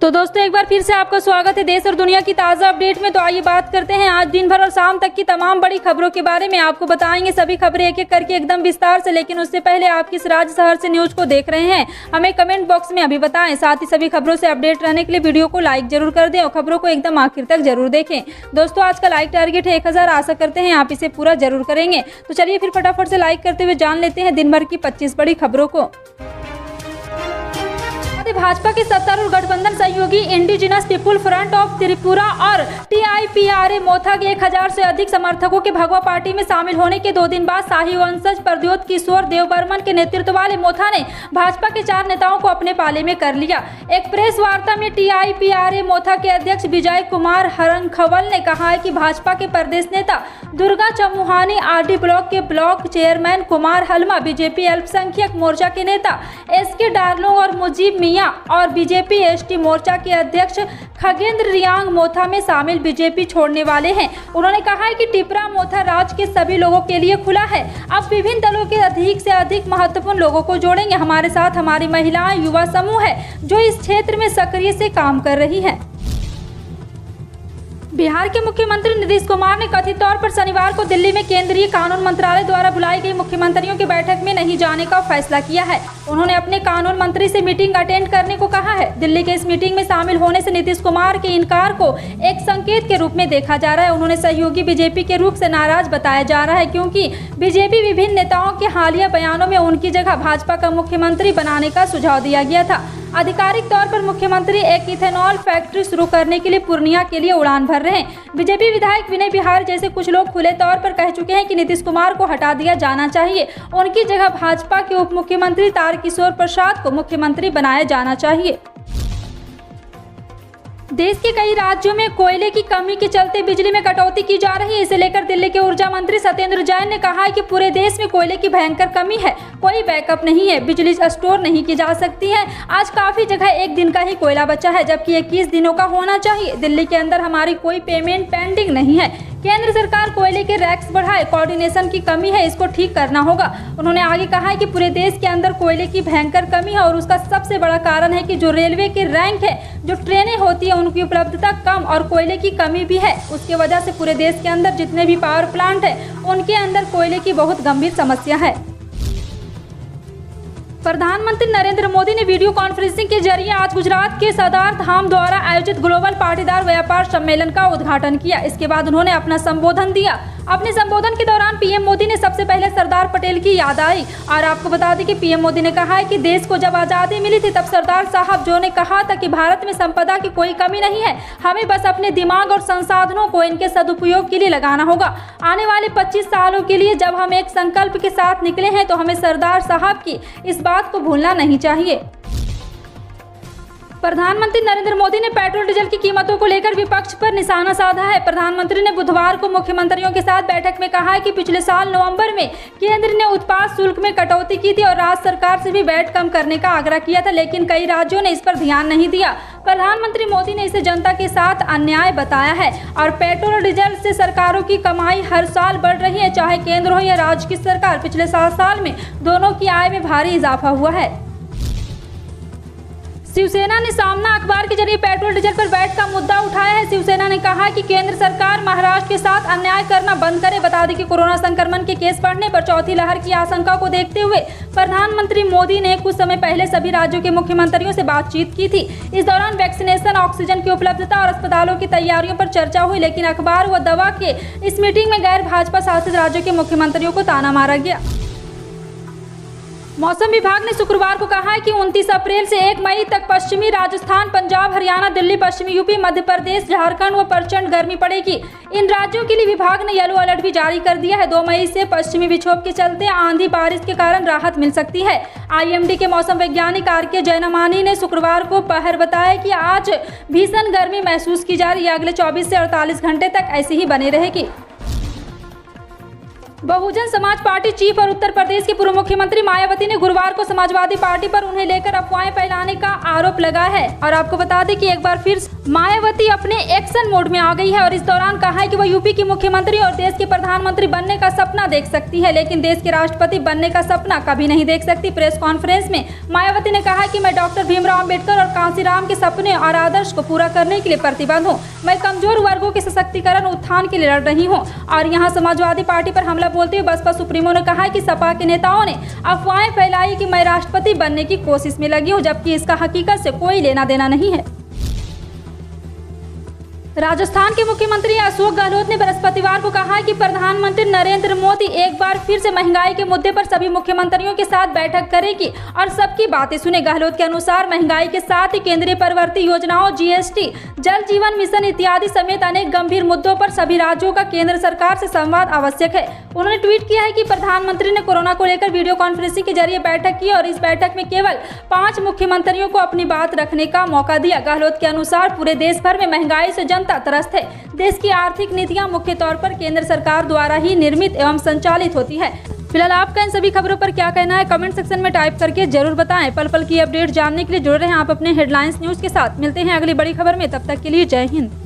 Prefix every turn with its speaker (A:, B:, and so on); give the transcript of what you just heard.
A: तो दोस्तों एक बार फिर से आपका स्वागत है देश और दुनिया की ताज़ा अपडेट में। तो आइए बात करते हैं आज दिन भर और शाम तक की तमाम बड़ी खबरों के बारे में। आपको बताएंगे सभी खबरें एक एक करके एकदम विस्तार से, लेकिन उससे पहले आप किस राज्य शहर से न्यूज को देख रहे हैं हमें कमेंट बॉक्स में अभी बताएं। साथ ही सभी खबरों से अपडेट रहने के लिए वीडियो को लाइक जरूर कर दें और खबरों को एकदम आखिर तक जरूर देखें। दोस्तों आज का लाइक टारगेट है 1000, आशा करते हैं आप इसे पूरा जरूर करेंगे। तो चलिए फिर फटाफट से लाइक करते हुए जान लेते हैं दिन भर की 25 बड़ी खबरों को। भाजपा के सत्तारूढ़ गठबंधन सहयोगी indigenous people front of Tripura और TIPRA मोथा के 1000 से अधिक समर्थकों के भगवा पार्टी में शामिल होने के 2 दिन बाद शाही वंशज प्रद्योत किशोर देवबर्मन के नेतृत्व वाले मोथा ने भाजपा के 4 नेताओं को अपने पाले में कर लिया। एक प्रेस वार्ता में TIPRA मोथा के अध्यक्ष विजय कुमार हरंखवल ने कहा है कि भाजपा के प्रदेश नेता दुर्गा चमुहानी, RD ब्लॉक के ब्लॉक चेयरमैन कुमार हलमा, बीजेपी अल्पसंख्यक मोर्चा के नेता SK डार्लोंग और मुजीब मियां और बीजेपी ST मोर्चा के अध्यक्ष खगेंद्र रियांग मोथा में शामिल बीजेपी छोड़ने वाले हैं। उन्होंने कहा है कि टिपरा मोथा राज्य के सभी लोगों के लिए खुला है। अब विभिन्न दलों के अधिक से अधिक महत्वपूर्ण लोगों को जोड़ेंगे। हमारे साथ हमारी महिलाएं, युवा समूह है जो इस क्षेत्र में सक्रिय से काम कर रही है। बिहार के मुख्यमंत्री नीतीश कुमार ने कथित तौर पर शनिवार को दिल्ली में केंद्रीय कानून मंत्रालय द्वारा बुलाई गई मुख्यमंत्रियों की बैठक में नहीं जाने का फैसला किया है। उन्होंने अपने कानून मंत्री से मीटिंग अटेंड करने को कहा है। दिल्ली के इस मीटिंग में शामिल होने से नीतीश कुमार के इनकार को एक संकेत के रूप में देखा जा रहा है। उन्होंने सहयोगी बीजेपी के रुख से नाराज बताया जा रहा है, क्योंकि बीजेपी विभिन्न नेताओं के हालिया बयानों में उनकी जगह भाजपा का मुख्यमंत्री बनाने का सुझाव दिया गया था। आधिकारिक तौर पर मुख्यमंत्री एक इथेनॉल फैक्ट्री शुरू करने के लिए पूर्णिया के लिए उड़ान भर रहे हैं। बीजेपी विधायक विनय बिहार जैसे कुछ लोग खुले तौर पर कह चुके हैं कि नीतीश कुमार को हटा दिया जाना चाहिए। उनकी जगह भाजपा के उप मुख्यमंत्री तारकिशोर प्रसाद को मुख्यमंत्री बनाया जाना चाहिए। देश के कई राज्यों में कोयले की कमी के चलते बिजली में कटौती की जा रही है। इसे लेकर दिल्ली के ऊर्जा मंत्री सत्येंद्र जैन ने कहा है कि पूरे देश में कोयले की भयंकर कमी है, कोई बैकअप नहीं है, बिजली स्टोर नहीं की जा सकती है। आज काफी जगह 1 दिन का ही कोयला बचा है, जबकि 21 दिनों का होना चाहिए। दिल्ली के अंदर हमारी कोई पेमेंट पेंडिंग नहीं है। केंद्र सरकार कोयले के रैक्स बढ़ाए, कोऑर्डिनेशन की कमी है, इसको ठीक करना होगा। उन्होंने आगे कहा है कि पूरे देश के अंदर कोयले की भयंकर कमी है और उसका सबसे बड़ा कारण है कि जो रेलवे के रैंक है, जो ट्रेनें होती है उनकी उपलब्धता कम और कोयले की कमी भी है। उसके वजह से पूरे देश के अंदर जितने भी पावर प्लांट है उनके अंदर कोयले की बहुत गंभीर समस्या है। प्रधानमंत्री नरेंद्र मोदी ने वीडियो कॉन्फ्रेंसिंग के जरिए आज गुजरात के सरदार धाम द्वारा आयोजित ग्लोबल पाटीदार व्यापार सम्मेलन का उद्घाटन किया। इसके बाद उन्होंने अपना संबोधन दिया। अपने संबोधन के दौरान पीएम मोदी ने सबसे पहले सरदार पटेल की याद आई और आपको बता दें कि पीएम मोदी ने कहा है कि देश को जब आज़ादी मिली थी तब सरदार साहब जो ने कहा था कि भारत में संपदा की कोई कमी नहीं है, हमें बस अपने दिमाग और संसाधनों को इनके सदुपयोग के लिए लगाना होगा। आने वाले 25 सालों के लिए जब हम एक संकल्प के साथ निकले हैं तो हमें सरदार साहब की इस बात को भूलना नहीं चाहिए। प्रधानमंत्री नरेंद्र मोदी ने पेट्रोल डीजल की कीमतों को लेकर विपक्ष पर निशाना साधा है। प्रधानमंत्री ने बुधवार को मुख्यमंत्रियों के साथ बैठक में कहा है कि पिछले साल नवंबर में केंद्र ने उत्पाद शुल्क में कटौती की थी और राज्य सरकार से भी वैट कम करने का आग्रह किया था, लेकिन कई राज्यों ने इस पर ध्यान नहीं दिया। प्रधानमंत्री मोदी ने इसे जनता के साथ अन्याय बताया है और पेट्रोल और डीजल से सरकारों की कमाई हर साल बढ़ रही है, चाहे केंद्र हो या राज्य की सरकार। पिछले 7 साल में दोनों की आय में भारी इजाफा हुआ है। शिवसेना ने सामना अखबार के जरिए पेट्रोल डीजल पर वैट का मुद्दा उठाया है। शिवसेना ने कहा कि केंद्र सरकार महाराष्ट्र के साथ अन्याय करना बंद करे। बता दें कि कोरोना संक्रमण के केस बढ़ने पर चौथी लहर की आशंका को देखते हुए प्रधानमंत्री मोदी ने कुछ समय पहले सभी राज्यों के मुख्यमंत्रियों से बातचीत की थी। इस दौरान वैक्सीनेशन, ऑक्सीजन की उपलब्धता और अस्पतालों की तैयारियों पर चर्चा हुई, लेकिन अखबार व दवा के इस मीटिंग में गैर भाजपा शासित राज्यों के मुख्यमंत्रियों को ताना मारा गया। मौसम विभाग ने शुक्रवार को कहा है कि 29 अप्रैल से 1 मई तक पश्चिमी राजस्थान, पंजाब, हरियाणा, दिल्ली, पश्चिमी यूपी, मध्य प्रदेश, झारखंड व प्रचंड गर्मी पड़ेगी। इन राज्यों के लिए विभाग ने येलो अलर्ट भी जारी कर दिया है। 2 मई से पश्चिमी विक्षोभ के चलते आंधी बारिश के कारण राहत मिल सकती है। IMD के मौसम वैज्ञानिक RK जैनमानी ने शुक्रवार को पहर बताया कि आज भीषण गर्मी महसूस की जा रही है। अगले 24 से 48 घंटे तक ऐसी ही बनी रहेगी। बहुजन समाज पार्टी चीफ और उत्तर प्रदेश की पूर्व मुख्यमंत्री मायावती ने गुरुवार को समाजवादी पार्टी पर उन्हें लेकर अफवाहें फैलाने का आरोप लगाया है। और आपको बता दें कि एक बार फिर मायावती अपने एक्शन मोड में आ गई है और इस दौरान कहा है कि वह यूपी की मुख्यमंत्री और देश के प्रधानमंत्री बनने का सपना देख सकती है, लेकिन देश के राष्ट्रपति बनने का सपना कभी नहीं देख सकती। प्रेस कॉन्फ्रेंस में मायावती ने कहा कि मैं डॉक्टर भीमराव अम्बेडकर और कांशीराम के सपने और आदर्श को पूरा करने के लिए प्रतिबद्ध हूँ। मैं कमजोर वर्गों के सशक्तिकरण उत्थान के लिए लड़ रही हूँ। और यहाँ समाजवादी पार्टी पर हमला बोलते हुए बसपा सुप्रीमो ने कहा कि सपा के नेताओं ने अफवाहें फैलाई कि मैं राष्ट्रपति बनने की कोशिश में लगी हूं, जबकि इसका हकीकत से कोई लेना देना नहीं है। राजस्थान के मुख्यमंत्री अशोक गहलोत ने बृहस्पतिवार को कहा कि प्रधानमंत्री नरेंद्र मोदी एक बार फिर से महंगाई के मुद्दे पर सभी मुख्यमंत्रियों के साथ बैठक करेगी और सबकी बातें सुने। गहलोत के अनुसार महंगाई के साथ ही केंद्रीय प्रवर्ती योजनाओं, जीएसटी, जल जीवन मिशन इत्यादि समेत अनेक गंभीर मुद्दों पर सभी राज्यों का केंद्र सरकार से संवाद आवश्यक है। उन्होंने ट्वीट किया है कि प्रधानमंत्री ने कोरोना को लेकर वीडियो कॉन्फ्रेंसिंग के जरिए बैठक की और इस बैठक में केवल 5 मुख्यमंत्रियों को अपनी बात रखने का मौका दिया। गहलोत के अनुसार पूरे देश भर में महंगाई से जनता त्रस्त है। देश की आर्थिक नीतियां मुख्य तौर पर केंद्र सरकार द्वारा ही निर्मित एवं संचालित होती है। फिलहाल आपका इन सभी खबरों पर क्या कहना है, कमेंट सेक्शन में टाइप करके जरूर बताएं। पल पल की अपडेट जानने के लिए जुड़े रहें आप अपने हेडलाइंस न्यूज के साथ। मिलते हैं अगली बड़ी खबर में, तब तक के लिए जय हिंद।